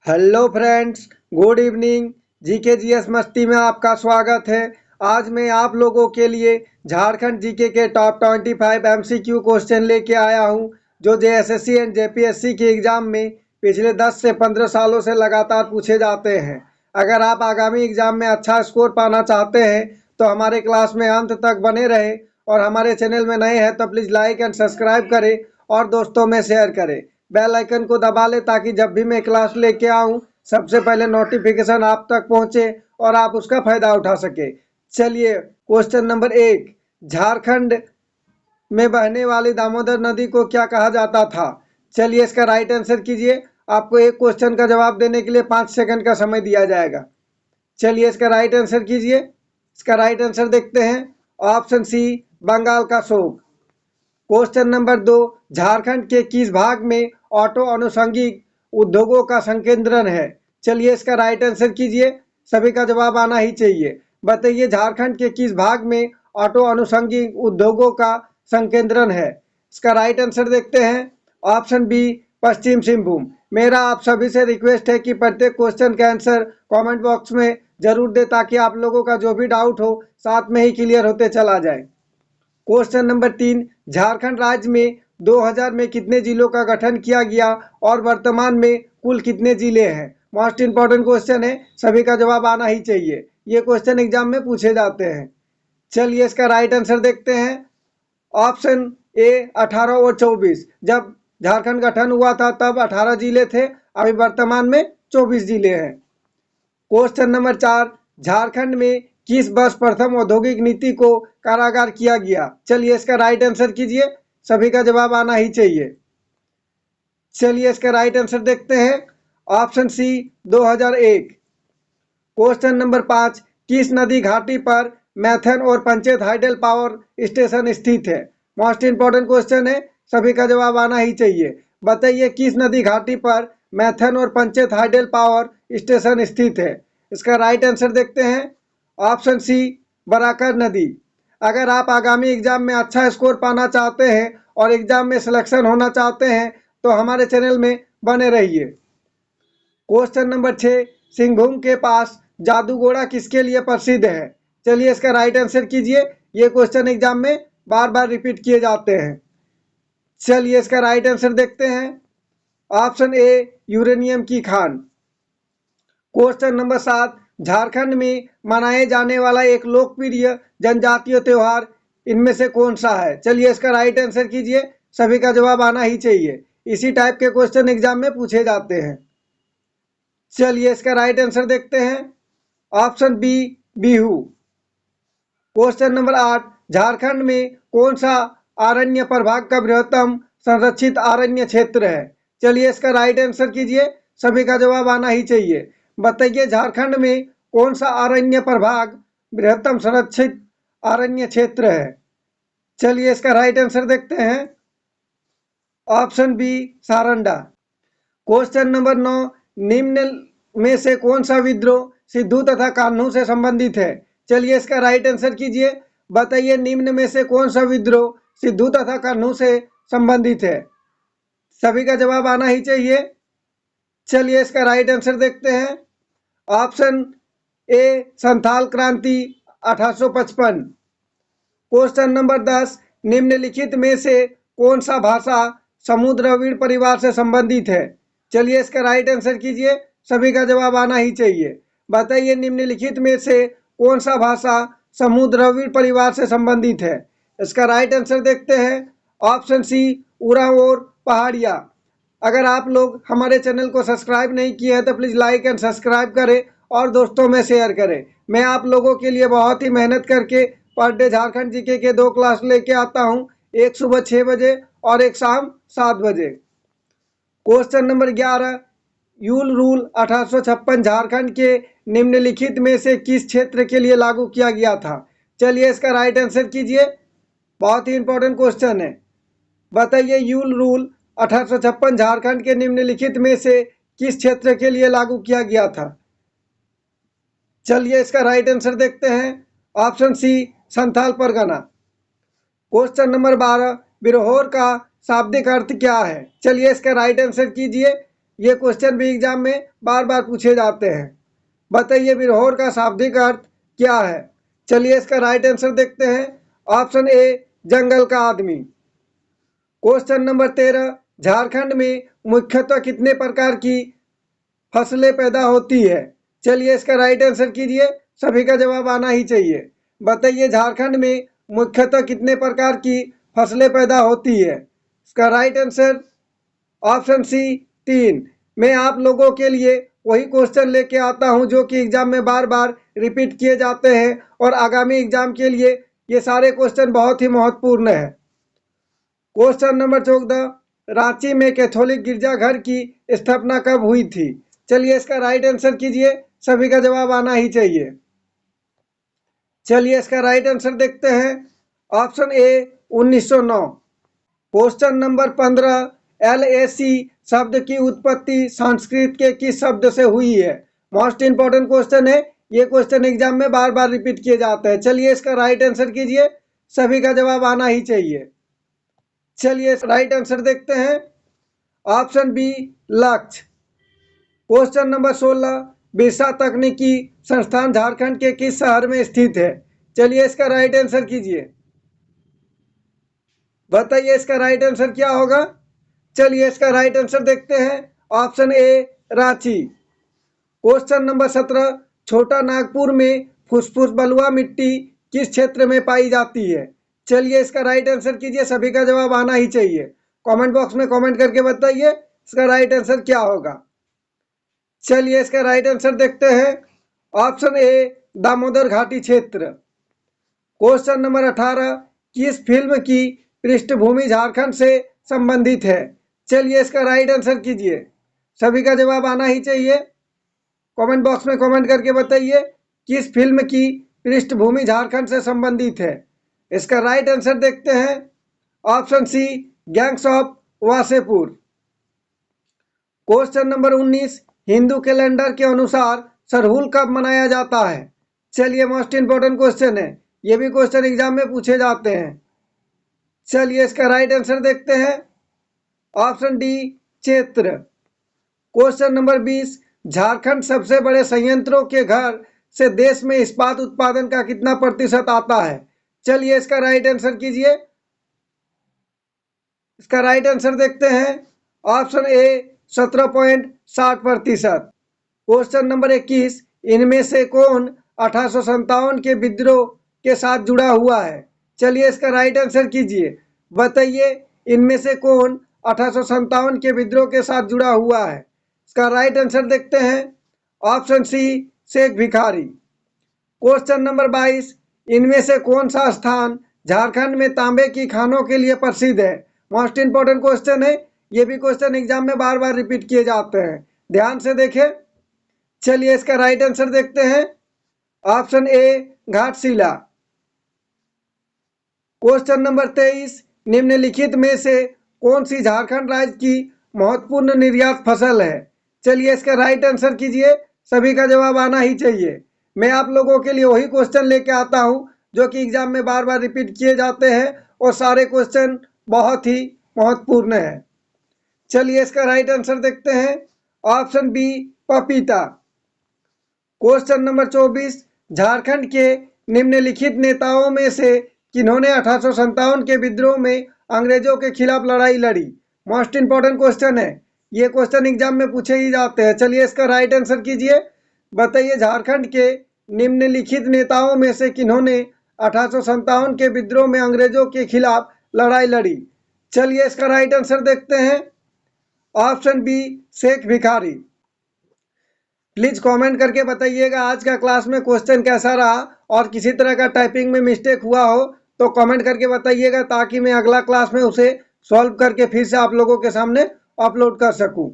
Hello friends, good evening. GK GS मस्ती में आपका स्वागत है। आज मैं आप लोगों के लिए झारखंड जीके के टॉप 25 एमसीक्यू क्वेश्चन लेके आया हूं, जो जेएसएससी एंड जेपीएससी के एग्जाम में पिछले 10 से 15 सालों से लगातार पूछे जाते हैं। अगर आप आगामी एग्जाम में अच्छा स्कोर पाना चाहते हैं तो हमारे क्लास में अंत तक बने रहें, और हमारे चैनल में नए हैं तो प्लीज़ लाइक एंड सब्सक्राइब करें और दोस्तों में शेयर करें। बेल आइकन को दबा ले ताकि जब भी मैं क्लास लेके आऊं सबसे पहले नोटिफिकेशन आप तक पहुंचे और आप उसका फायदा उठा सके। चलिए, क्वेश्चन नंबर 1। झारखंड में बहने वाली दामोदर नदी को क्या कहा जाता था? चलिए, इसका राइट आंसर कीजिए। आपको एक क्वेश्चन का जवाब देने के लिए 5 सेकंड का समय दिया जाएगा। चलिए, इसका राइट आंसर कीजिए। इसका राइट आंसर देखते हैं। ऑप्शन सी, बंगाल का शोक। Question number 2। झारखंड के किस भाग में ऑटो आनुषंगिक उद्योगों का संकेंद्रण है? चलिए, इसका राइट आंसर कीजिए। सभी का जवाब आना ही चाहिए। बताइए, झारखंड के किस भाग में ऑटो आनुषंगिक उद्योगों का संकेंद्रण है? इसका राइट आंसर देखते हैं। ऑप्शन बी, पश्चिम सिंहभूम। मेरा आप सभी से रिक्वेस्ट है कि प्रत्येक क्वेश्चन का आंसर कमेंट बॉक्स में जरूर दे, ताकि आप लोगों का जो भी डाउट हो साथ में ही क्लियर होते चला जाए। Question number 3। झारखंड राज्य में 2000 में कितने जिलों का गठन किया गया और वर्तमान में कुल कितने जिले हैं? मोस्ट इंपॉर्टेंट क्वेश्चन है, सभी का जवाब आना ही चाहिए। ये क्वेश्चन एग्जाम में पूछे जाते हैं। चलिए, इसका राइट आंसर देखते हैं। ऑप्शन ए, 18 और 24। जब झारखंड गठन हुआ था तब 18 जिले थे, अभी वर्तमान में 24 जिले हैं। Question number 4। झारखंड में किस वर्ष प्रथम औद्योगिक नीति को कारागार किया गया? चलिए, इसका राइट आंसर कीजिए। सभी का जवाब आना ही चाहिए। चलिए, इसका राइट आंसर देखते हैं। Option C, 2001। Question number 5। किस नदी घाटी पर मैथन और पंचेत हाइडल पावर स्टेशन स्थित है? मोस्ट इंपॉर्टेंट क्वेश्चन है, सभी का जवाब आना ही चाहिए। बताइए, किस नदी घाटी पर मैथन और पंचेत हाइडल पावर स्टेशन स्थित है? इसका राइट आंसर देखते हैं। ऑप्शन सी, बराकर नदी। अगर आप आगामी एग्जाम में अच्छा स्कोर पाना चाहते हैं और एग्जाम में सिलेक्शन होना चाहते हैं तो हमारे चैनल में बने रहिए। Question number 6। सिंहभूम के पास जादूगोड़ा किसके लिए प्रसिद्ध है? चलिए, इसका राइट आंसर कीजिए। ये क्वेश्चन एग्जाम में बार बार रिपीट किए जाते हैं। चलिए, इसका राइट आंसर देखते हैं। ऑप्शन ए, यूरेनियम की खान। Question number 7। झारखंड में मनाए जाने वाला एक लोकप्रिय जनजातीय त्योहार इनमें से कौन सा है? चलिए, इसका राइट आंसर कीजिए। सभी का जवाब आना ही चाहिए। इसी टाइप के क्वेश्चन एग्जाम में पूछे जाते हैं। चलिए, इसका राइट आंसर देखते हैं। Option B, Bihu. Question number 8। Jharkhand में कौन सा अरण्य प्रभाग का बृहत्तम संरक्षित अरण्य क्षेत्र है? चलिए, इसका राइट आंसर कीजिए। सभी का जवाब आना ही चाहिए। बताइए, झारखंड में कौन सा अरण्य प्रभाग बृहत्तम संरक्षित अरण्य क्षेत्र है? चलिए, इसका राइट आंसर देखते हैं। Option B, Saranda. Question number 9। निम्न में से कौन सा विद्रोह सिद्धू तथा कान्हू से संबंधित है? चलिए, इसका राइट आंसर कीजिए। बताइए, निम्न में से कौन सा विद्रोह सिद्धू तथा कान्हू से संबंधित है? सभी का जवाब आना ही चाहिए। चलिए, इसका राइट आंसर देखते हैं। ऑप्शन ए, संथाल क्रांति 1855। Question number 10। निम्नलिखित में से कौन सा भाषा समुद्रवीण परिवार से संबंधित है? चलिए, इसका राइट आंसर कीजिए। सभी का जवाब आना ही चाहिए। बताइए, निम्नलिखित में से कौन सा भाषा समुद्रवीण परिवार से संबंधित है? इसका राइट आंसर देखते हैं। ऑप्शन सी, उरांव और पहाड़िया। अगर आप लोग हमारे चैनल को सब्सक्राइब नहीं किए हैं तो प्लीज़ लाइक एंड सब्सक्राइब करें और दोस्तों में शेयर करें। मैं आप लोगों के लिए बहुत ही मेहनत करके पर डे झारखंड जीके के 2 क्लास लेके आता हूँ, एक सुबह 6 बजे और एक शाम 7 बजे। Question number 11। You'll rule 1856 Jharkhand के निम्नलिखित में से किस क्षेत्र के लिए लागू किया गया था? चलिए, इसका राइट आंसर कीजिए। बहुत ही इंपॉर्टेंट क्वेश्चन है। बताइए, यूल रूल 1856 झारखंड के निम्नलिखित में से किस क्षेत्र के लिए लागू किया गया था? चलिए, इसका राइट आंसर देखते हैं। Option C, Santhal Pargana. Question number 12। Birhor का शाब्दिक अर्थ क्या है? चलिए, इसका राइट आंसर कीजिए। ये क्वेश्चन भी एग्जाम में बार बार पूछे जाते हैं। बताइए बिरहोर का शाब्दिक अर्थ क्या है? चलिए इसका राइट आंसर देखते हैं। ऑप्शन ए जंगल का आदमी। क्वेश्चन नंबर 13, झारखंड में मुख्यतः कितने प्रकार की फसलें पैदा होती है? चलिए इसका राइट आंसर कीजिए, सभी का जवाब आना ही चाहिए। बताइए झारखंड में मुख्यतः कितने प्रकार की फसलें पैदा होती है? इसका राइट आंसर ऑप्शन सी 3। मैं आप लोगों के लिए वही क्वेश्चन लेके आता हूं जो कि एग्जाम में बार बार रिपीट किए जाते हैं और आगामी एग्जाम के लिए ये सारे क्वेश्चन बहुत ही महत्वपूर्ण है। क्वेश्चन नंबर 14, रांची में कैथोलिक गिरजाघर की स्थापना कब हुई थी? चलिए इसका राइट आंसर कीजिए, सभी का जवाब आना ही चाहिए। चलिए इसका राइट आंसर देखते हैं। Option A 1909। Question number 15, LAC शब्द की उत्पत्ति संस्कृत के किस शब्द से हुई है? मोस्ट इंपॉर्टेंट क्वेश्चन है, ये क्वेश्चन एग्जाम में बार बार रिपीट किए जाते हैं। चलिए इसका राइट आंसर कीजिए, सभी का जवाब आना ही चाहिए। चलिए राइट आंसर देखते हैं। ऑप्शन बी लक्ष्य। क्वेश्चन नंबर 16, बिरसा तकनीकी संस्थान झारखंड के किस शहर में स्थित है? चलिए इसका राइट आंसर कीजिए। बताइए इसका राइट आंसर क्या होगा? चलिए इसका राइट आंसर देखते हैं। Option A Ranchi. Question number 17, छोटा नागपुर में फुसफुस बलुआ मिट्टी किस क्षेत्र में पाई जाती है? चलिए इसका राइट आंसर कीजिए, सभी का जवाब आना ही चाहिए। कमेंट बॉक्स में कमेंट करके बताइए इसका राइट आंसर क्या होगा। चलिए इसका राइट आंसर देखते हैं। ऑप्शन ए दामोदर घाटी क्षेत्र। क्वेश्चन नंबर 18, किस फिल्म की पृष्ठभूमि झारखंड से संबंधित है? चलिए इसका राइट आंसर कीजिए, सभी का जवाब आना ही चाहिए। कमेंट बॉक्स में कमेंट करके बताइए किस फिल्म की पृष्ठभूमि झारखंड से संबंधित है। इसका राइट आंसर देखते हैं। Option C gangs of Wasseypur. Question number 19, Hindu calendar के अनुसार सरहुल कब मनाया जाता है? चलिए मोस्ट इंपोर्टेंट क्वेश्चन है, ये भी क्वेश्चन एग्जाम में पूछे जाते हैं। चलिए इसका राइट आंसर देखते हैं। Option D Chaitra. Question number 20, Jharkhand सबसे बड़े संयंत्रों के घर से देश में इस्पात उत्पादन का कितना प्रतिशत आता है? चलिए इसका राइट आंसर कीजिए। इसका राइट आंसर देखते हैं। Option A 17.60%। क्वेश्चन नंबर 21, इनमें से कौन 1857 के विद्रोह के साथ जुड़ा हुआ है? चलिए इसका राइट आंसर कीजिए। बताइए इनमें से कौन 1857 के विद्रोह के साथ जुड़ा हुआ है? इसका राइट आंसर देखते हैं। ऑप्शन सी शेख भिखारी। क्वेश्चन नंबर 22, इनमें से कौन सा स्थान झारखंड में तांबे की खानों के लिए प्रसिद्ध है? मोस्ट इंपोर्टेंट क्वेश्चन है, ये भी क्वेश्चन एग्जाम में बार बार रिपीट किए जाते हैं, ध्यान से देखें। चलिए इसका राइट आंसर देखते हैं। Option A Ghatshila. Question number 23, निम्नलिखित में से कौन सी झारखंड राज्य की महत्वपूर्ण निर्यात फसल है? चलिए इसका राइट आंसर कीजिए, सभी का जवाब आना ही चाहिए। मैं आप लोगों के लिए वही क्वेश्चन लेके आता हूं जो कि एग्जाम में बार बार रिपीट किए जाते हैं और सारे क्वेश्चन बहुत ही महत्वपूर्ण है। चलिए इसका राइट आंसर देखते हैं। ऑप्शन बी पपीता। क्वेश्चन नंबर 24, झारखंड के निम्नलिखित नेताओं में से किन्होंने 1857 के विद्रोह में अंग्रेजों के खिलाफ लड़ाई लड़ी? मोस्ट इंपोर्टेंट क्वेश्चन है, ये क्वेश्चन एग्जाम में पूछे ही जाते हैं। चलिए इसका राइट आंसर कीजिए। बताइए झारखंड के निम्नलिखित नेताओं में से किन्होंने 1857 के विद्रोह में अंग्रेजों के खिलाफ लड़ाई लड़ी? चलिए इसका राइट आंसर देखते हैं। Option B Sheikh Bhikhari. Please comment करके बताइएगा आज का क्लास में क्वेश्चन कैसा रहा और किसी तरह का टाइपिंग में मिस्टेक हुआ हो तो कमेंट करके बताइएगा ताकि मैं अगला क्लास में उसे सॉल्व करके फिर से आप लोगों के सामने अपलोड कर सकूं।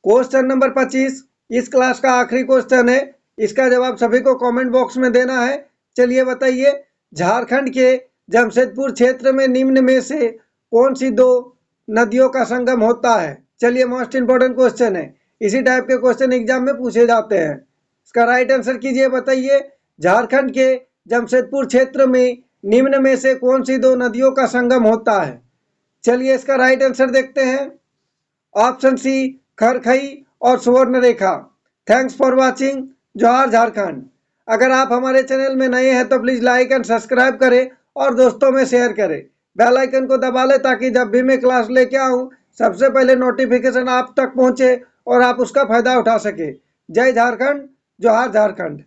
क्वेश्चन नंबर 25 इस क्लास का आखिरी क्वेश्चन है, इसका जवाब सभी को कमेंट बॉक्स में देना है। चलिए बताइए झारखंड के जमशेदपुर क्षेत्र में निम्न में से कौन सी दो नदियों का संगम होता है? चलिए मोस्ट इंपोर्टेंट क्वेश्चन है, इसी टाइप के क्वेश्चन एग्जाम में पूछे जाते हैं। इसका राइट आंसर कीजिए। बताइए झारखंड के जमशेदपुर क्षेत्र में निम्न में से कौन सी दो नदियों का संगम होता है? चलिए इसका राइट आंसर देखते हैं। ऑप्शन सी खरखई और सुवर्ण रेखा। Thanks for watching. जोहार झारखंड। अगर आप हमारे चैनल में नए हैं तो प्लीज़ लाइक एंड सब्सक्राइब करें और दोस्तों में शेयर करें। बेल आइकन को दबा लें ताकि जब भी मैं क्लास लेके आऊँ सबसे पहले नोटिफिकेशन आप तक पहुँचे और आप उसका फ़ायदा उठा सके। जय झारखंड। जोहार झारखंड।